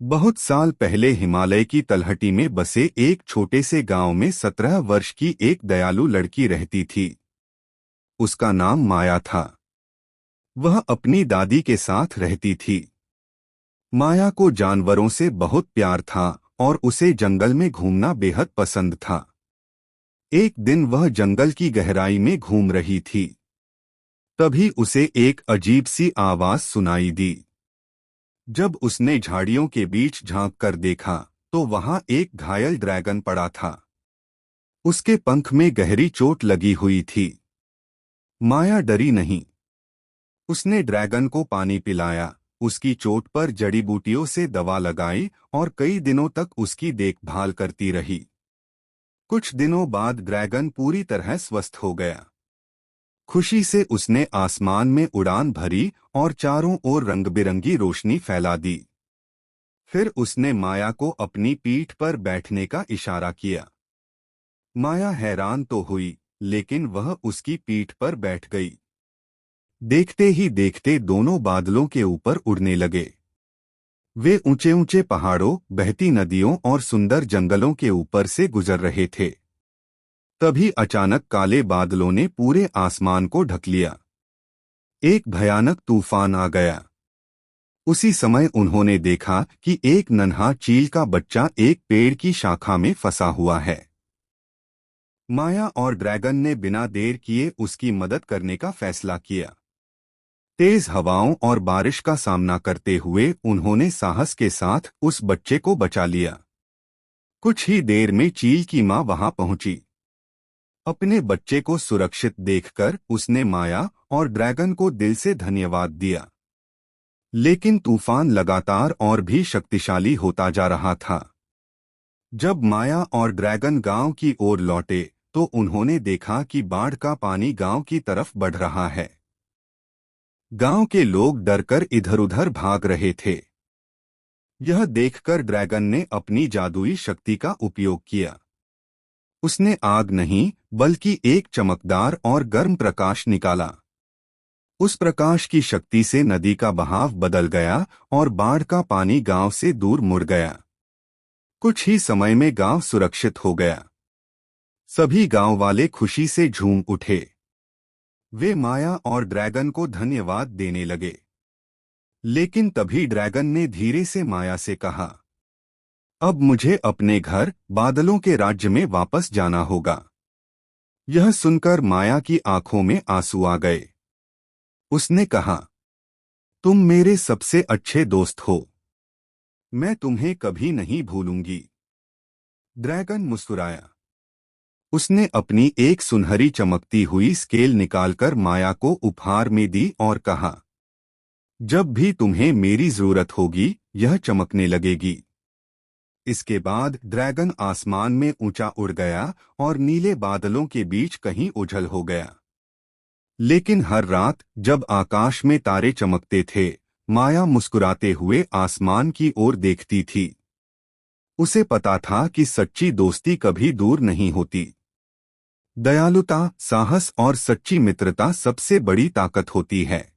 बहुत साल पहले हिमालय की तलहटी में बसे एक छोटे से गांव में 17 वर्ष की एक दयालु लड़की रहती थी। उसका नाम माया था। वह अपनी दादी के साथ रहती थी। माया को जानवरों से बहुत प्यार था और उसे जंगल में घूमना बेहद पसंद था। एक दिन वह जंगल की गहराई में घूम रही थी। तभी उसे एक अजीब सी आवाज सुनाई दी। जब उसने झाड़ियों के बीच झांक कर देखा तो वहां एक घायल ड्रैगन पड़ा था। उसके पंख में गहरी चोट लगी हुई थी। माया डरी नहीं। उसने ड्रैगन को पानी पिलाया, उसकी चोट पर जड़ी बूटियों से दवा लगाई और कई दिनों तक उसकी देखभाल करती रही। कुछ दिनों बाद ड्रैगन पूरी तरह स्वस्थ हो गया। खुशी से उसने आसमान में उड़ान भरी और चारों ओर रंग-बिरंगी रोशनी फैला दी। फिर उसने माया को अपनी पीठ पर बैठने का इशारा किया। माया हैरान तो हुई, लेकिन वह उसकी पीठ पर बैठ गई। देखते ही देखते दोनों बादलों के ऊपर उड़ने लगे। वे ऊंचे ऊंचे पहाड़ों, बहती नदियों और सुंदर जंगलों के ऊपर से गुजर रहे थे। तभी अचानक काले बादलों ने पूरे आसमान को ढक लिया। एक भयानक तूफान आ गया। उसी समय उन्होंने देखा कि एक नन्हा चील का बच्चा एक पेड़ की शाखा में फंसा हुआ है। माया और ड्रैगन ने बिना देर किए उसकी मदद करने का फैसला किया। तेज हवाओं और बारिश का सामना करते हुए उन्होंने साहस के साथ उस बच्चे को बचा लिया। कुछ ही देर में चील की मां वहां पहुंची। अपने बच्चे को सुरक्षित देखकर उसने माया और ड्रैगन को दिल से धन्यवाद दिया। लेकिन तूफान लगातार और भी शक्तिशाली होता जा रहा था। जब माया और ड्रैगन गांव की ओर लौटे तो उन्होंने देखा कि बाढ़ का पानी गांव की तरफ बढ़ रहा है। गांव के लोग डरकर इधर-उधर भाग रहे थे। यह देखकर ड्रैगन ने अपनी जादुई शक्ति का उपयोग किया। उसने आग नहीं बल्कि एक चमकदार और गर्म प्रकाश निकाला। उस प्रकाश की शक्ति से नदी का बहाव बदल गया और बाढ़ का पानी गांव से दूर मुड़ गया। कुछ ही समय में गांव सुरक्षित हो गया। सभी गांव वाले खुशी से झूम उठे। वे माया और ड्रैगन को धन्यवाद देने लगे। लेकिन तभी ड्रैगन ने धीरे से माया से कहा, अब मुझे अपने घर बादलों के राज्य में वापस जाना होगा। यह सुनकर माया की आंखों में आंसू आ गए। उसने कहा, तुम मेरे सबसे अच्छे दोस्त हो। मैं तुम्हें कभी नहीं भूलूंगी। ड्रैगन मुस्कुराया। उसने अपनी एक सुनहरी चमकती हुई स्केल निकालकर माया को उपहार में दी और कहा, जब भी तुम्हें मेरी जरूरत होगी यह चमकने लगेगी। इसके बाद ड्रैगन आसमान में ऊंचा उड़ गया और नीले बादलों के बीच कहीं उछल हो गया। लेकिन हर रात जब आकाश में तारे चमकते थे, माया मुस्कुराते हुए आसमान की ओर देखती थी। उसे पता था कि सच्ची दोस्ती कभी दूर नहीं होती। दयालुता, साहस और सच्ची मित्रता सबसे बड़ी ताकत होती है।